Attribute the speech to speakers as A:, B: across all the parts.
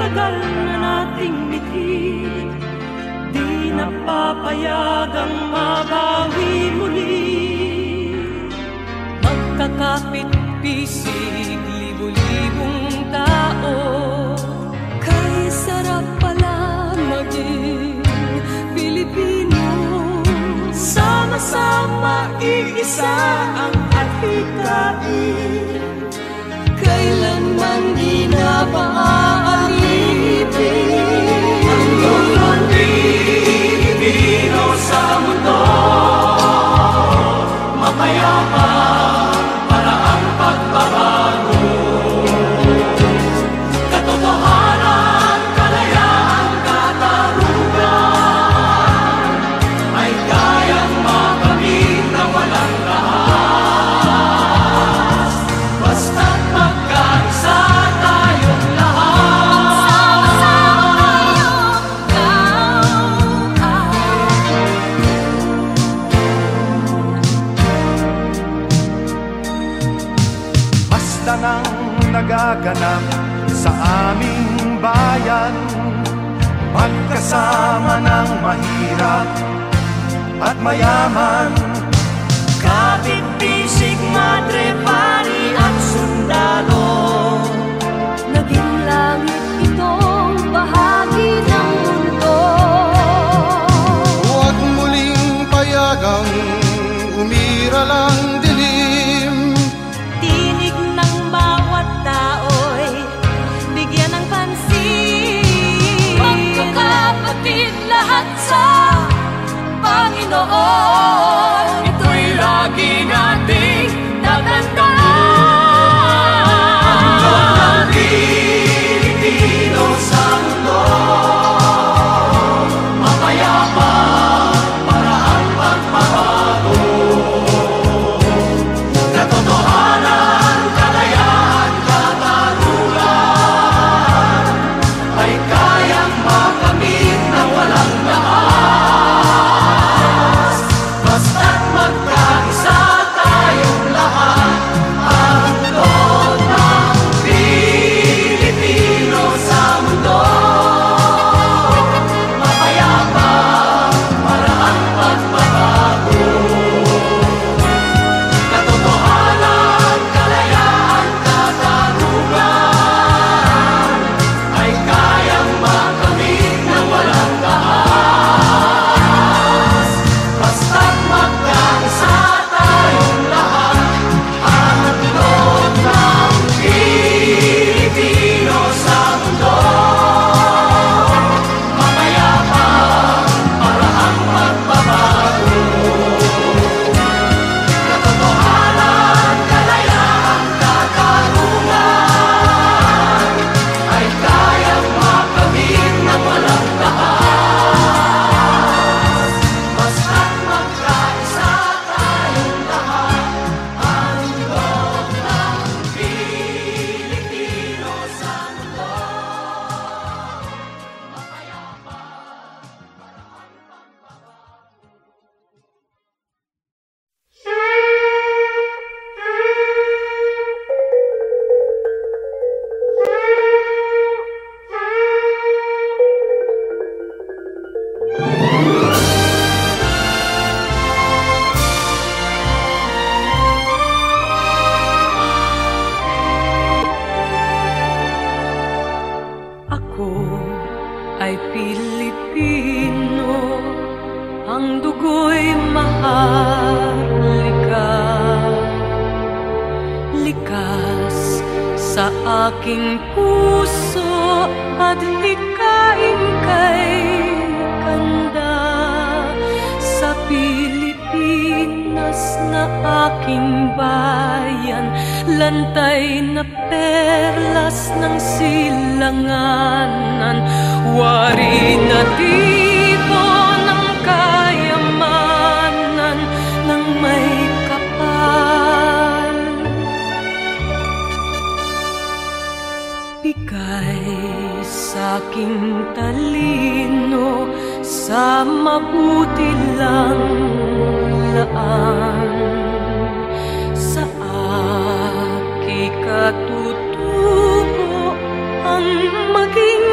A: tagal na nating mithi, di napapayagang mabawi muli. Magkakapit-pisig, libo-libong tao, kay sarap pala maging Pilipino. Sama-sama, iisa ang adhikain, kailanman di na paaalipin. Ang Pilipino sa mundo, mapayapa para ang pagbabago. Katotohanan, kalayaan, katarungan ay kayang makamit na walang rahas, basta't magkaisa tayong lahat.
B: Basta nang nagaganap sa aming bayan, magkasama ng mahirap at mayaman.
A: Kapit-bisig, madre, pari at sundalo, naging langit itong bahagi ng mundo.
C: Huwag muling payagang umiral ang dilim.
A: Tinig ng bawat tao'y bigyan ng pansin. Magkakapatid lahat sa Panginoon, ito'y lagi nating tatandaan. Ang Pilipino sa mundo, mapayapa para ang pagbabago. Katotohanan, kalayaan, katarungan ay kayang makamit na walang lakas, basta't magkaisa tayong lahat. Ang loob ng Pilipino sa mundo, mapayapa para ang pagbabago. Katotohanan, kalayaan, katarungan ay kayang makamit na walang lakas, basta't magkaisa tayong lahat. Ang loob ng Pilipino sa mundo, mapayapa para ang pagbabago. Katotohanan, kalayaan, katarungan ay kayang makamit ng walang lakas, basta't magkaisa tayong lahat. Ang loob ng Pilipino sa mundo, mapayapa para ang pagbabago. Ako ay Pilipino, ang dugo'y maharlika. Likas sa aking puso at hikain kay kanda. Sa Pilipinas na aking bayan, lantay na perlas ng silanganan, wari na tipo ng kayamanan ng may kapal. Bigay sa'king talino sa mabuti lang laan, sa aki katutubo ang maging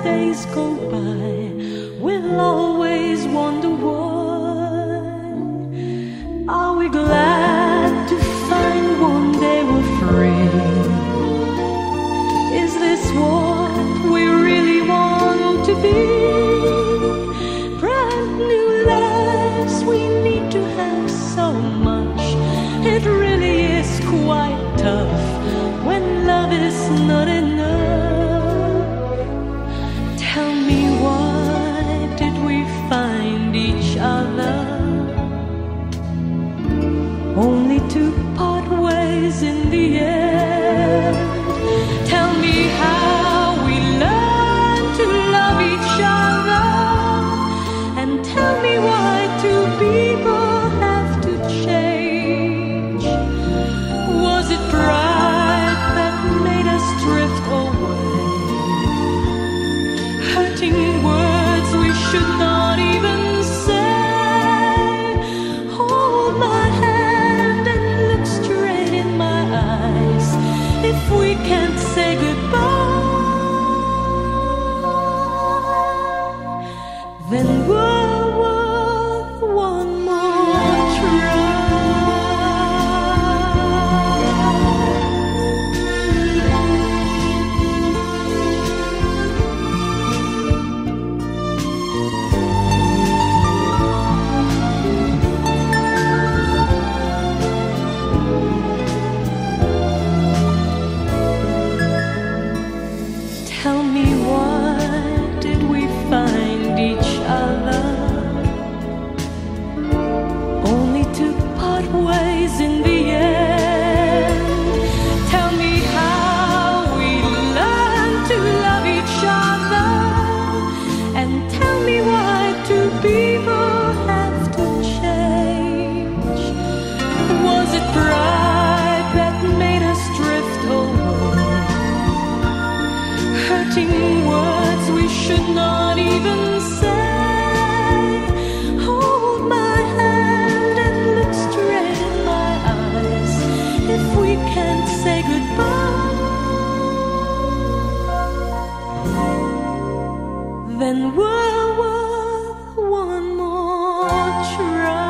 A: days go by, we'll always wonder why. Are we glad to find one day we're free? Is this what we really want to be? Brand new lives, we need to have so much. It really is quite tough when love is not enough. Tell me, why did we find each other only to part ways in the end? Tell me how we learned to love each other, and tell me why two people have to change. Was it pride that made us drift away? Hurting words we should not even say. Hold my hand and look straight in my eyes. If we can't say goodbye, then we're worth one more try. Tell me, why did we find each other only to part ways in the end? Tell me how we learned to love each other, and tell me why two people have to change. Was it pride that made us drift away? Hurting words we should not even say. Hold my hand and look straight in my eyes. If we can't say goodbye, then we're worth one more try.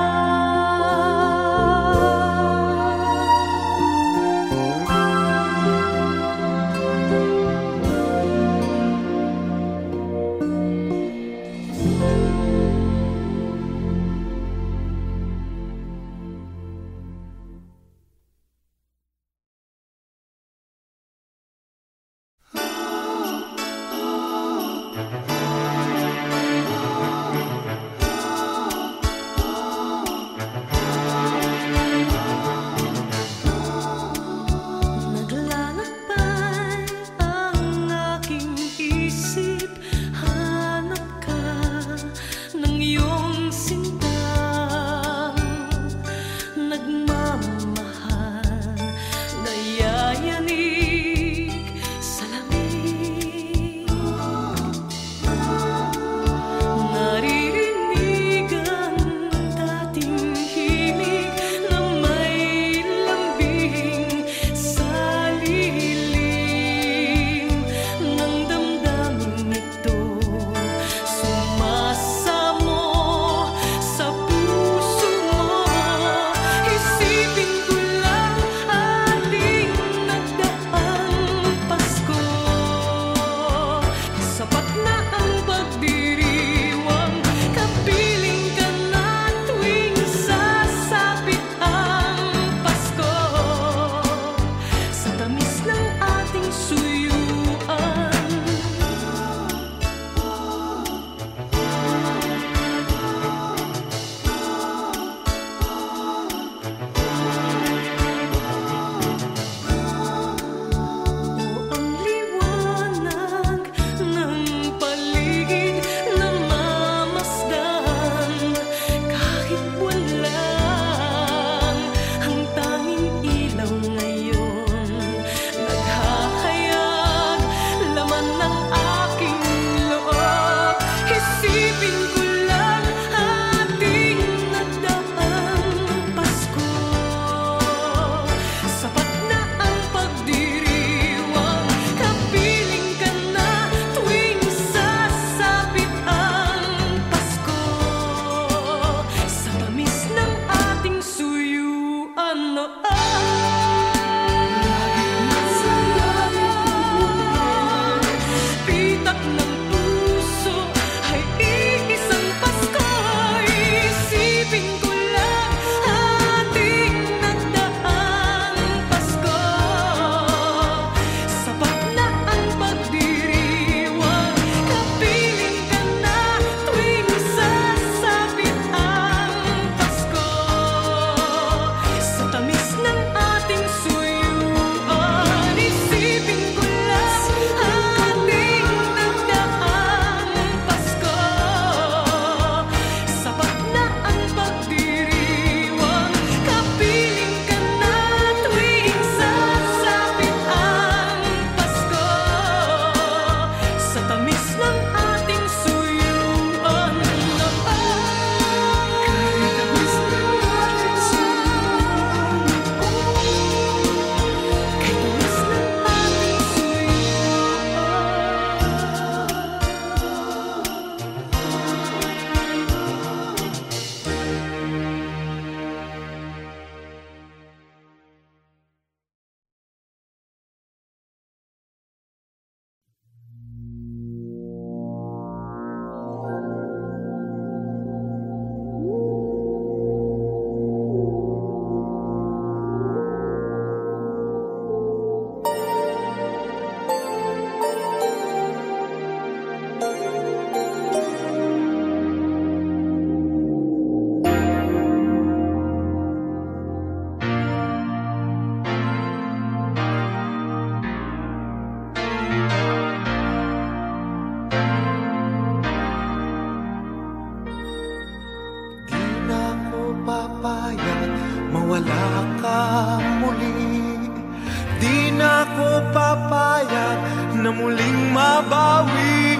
B: na muling mabawi.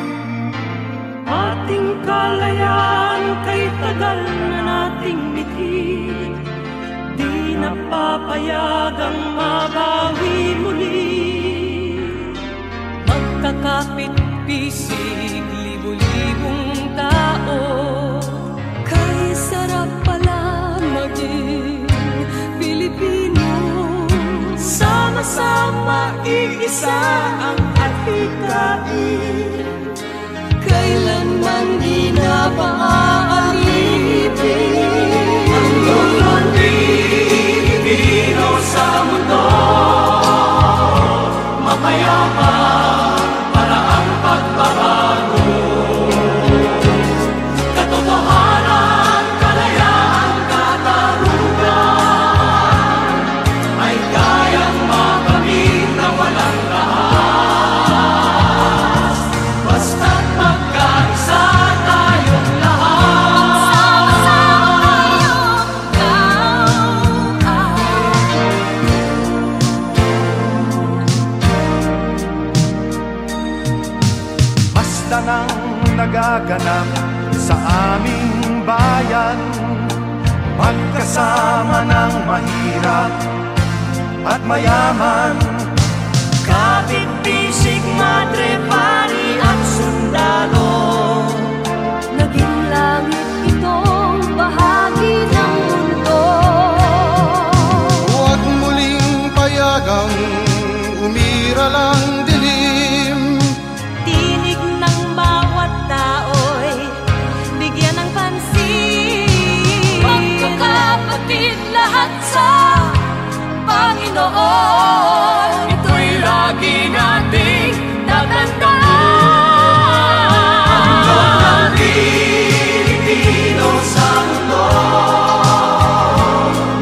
A: Ating kalayaan kay tagal na nating mitid, di napapayagang mabawi muli. Magkakapit-pisig, libu-libong tao, kay sarap pala maging Pilipino. Sama-sama iisa ang adhikain, kailanman di na paaalipin. Ang Pilipino sa mundo, mapayapa para ang pagbabago. Katotohanan, kalayaan, katarungan ay kayang makamit na walang rahas. Basta't magkaisa tayong lahat.
B: Basta nang nagaganap sa aming bayan, magkasama ng mahirap at mayaman.
A: Kapit-bisig, madre, pari at sundalo, naging langit itong bahagi ng mundo.
C: Huwag muling payagang umiralang dilim.
A: Tinig ng bawat tao'y bigyan ng pansin. Magkakapatid lahat sa Panginoon, ito'y lagi nating tatandaan. Ang Pilipino sa mundo,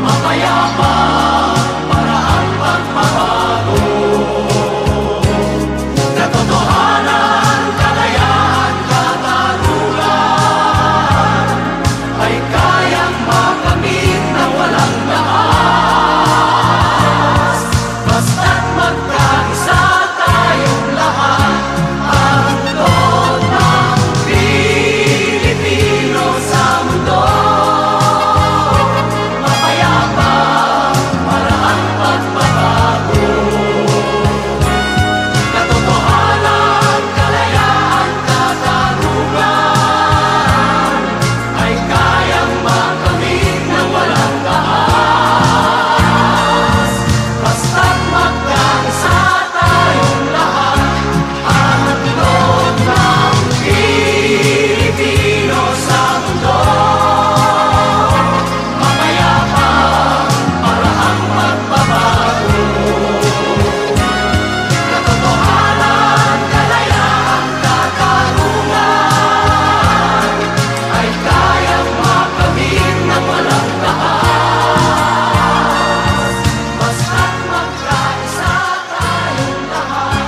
A: mapayapa para ang pagbabago. Katotohanan, kalayaan, katarungan ay kayang makamit na walang lakas. Basta't magkaisa tayong lahat, ang loob ng Pilipino sa mundo, mapayapa para ang pagbabago. Katotohanan, kalayaan, katarungan ay kayang makamit na walang lakas. Basta't magkaisa tayong lahat, ang loob ng Pilipino sa mundo, mapayapa para ang pagbabago. Katotohanan, kalayaan, katarungan ay kayang makamit na walang lakas. Basta't magkaisa tayong lahat,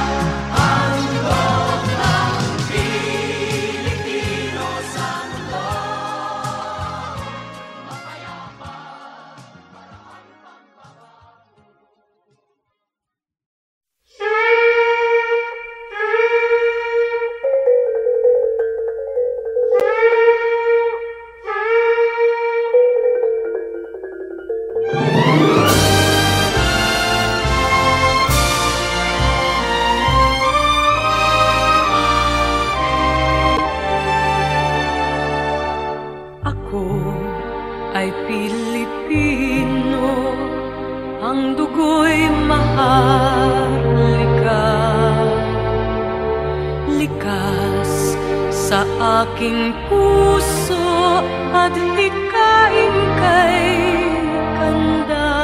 A: ang loob ng Pilipino sa mundo, mapayapa para ang Ako ay Pilipino, ang dugo'y maharlika. Likas sa aking puso at hikain kay kanda.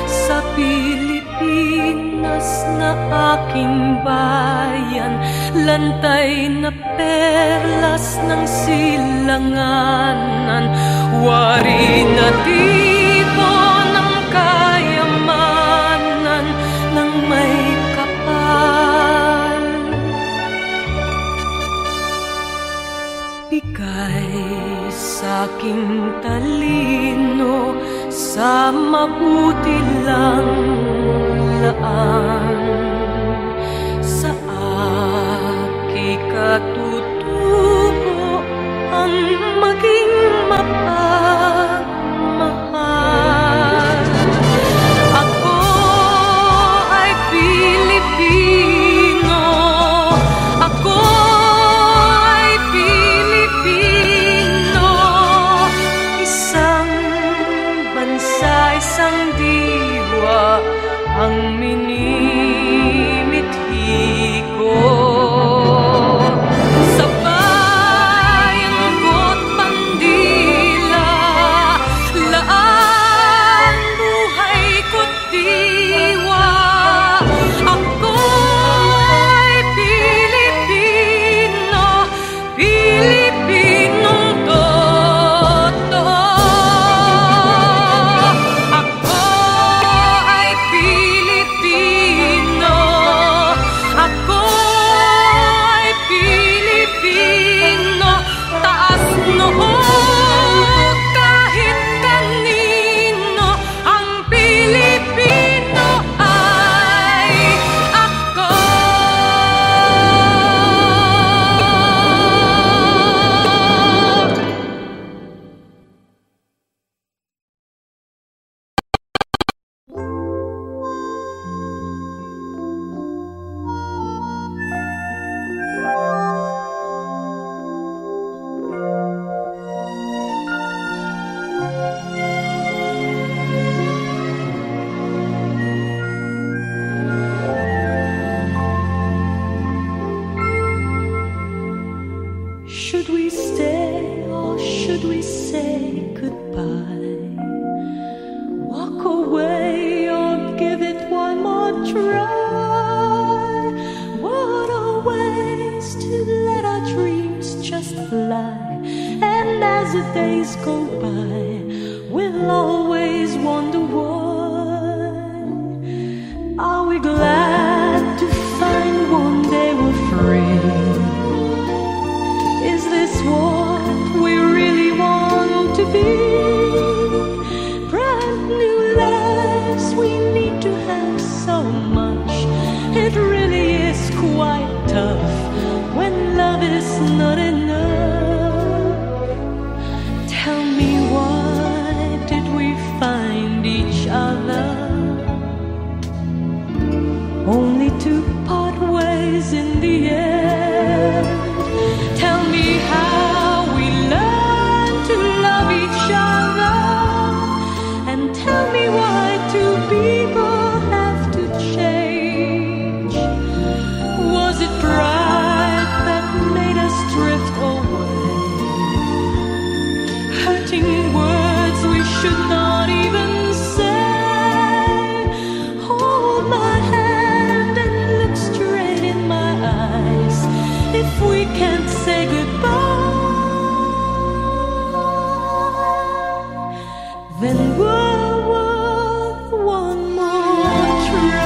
A: Sa Pilipinas na aking bayan, lantay na perlas ng silanganan, wari na tipo ng kayamanan ng may kapal. Bigay sa'king talino sa mabuti lang laan, sa ang minimithi ko. Sa bayang ko't pandila, laan buhay ko't diwa. Ako'y Pilipino, Pilipinong totoo. Ako ay Pilipino, ako ay Pilipino. Taas noo kahit kanino, ang Pilipino ay ako. Should we stay or should we say goodbye? Walk away or give it one more try? What are ways to let our dreams just fly? And as the days go by, we'll always wonder why. Are we glad to find one day we're free? Is this what we really want to be? Brand new lives, we need to have so much. It really is quite tough when love is not enough. Tell me, why did we find each other? Only to part ways in the end. Tell me how we learned to love each other, and tell me why two people have to change. Was it pride that made us drift away? Hurting words we should not even say. Hold my hand and look straight in my eyes. If we can't say goodbye, then we're worth one more try.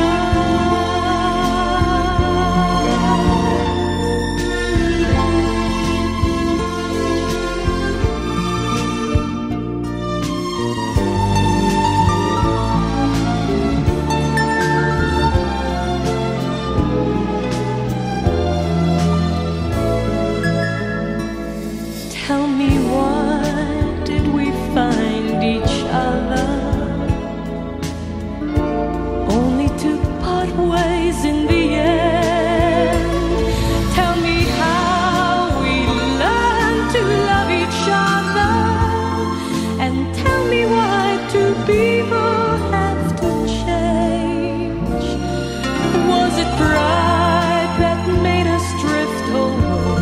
A: Tell me, why did we find each other? Only to part ways in the end. Tell me how we learned to love each other, and tell me why two people have to change. Was it pride that made us drift away?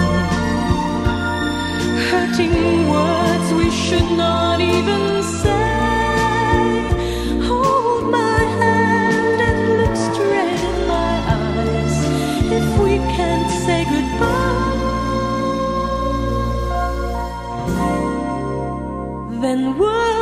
A: Hurting words we should not even say. Hold my hand and look straight in my eyes. If we can't say goodbye, then we're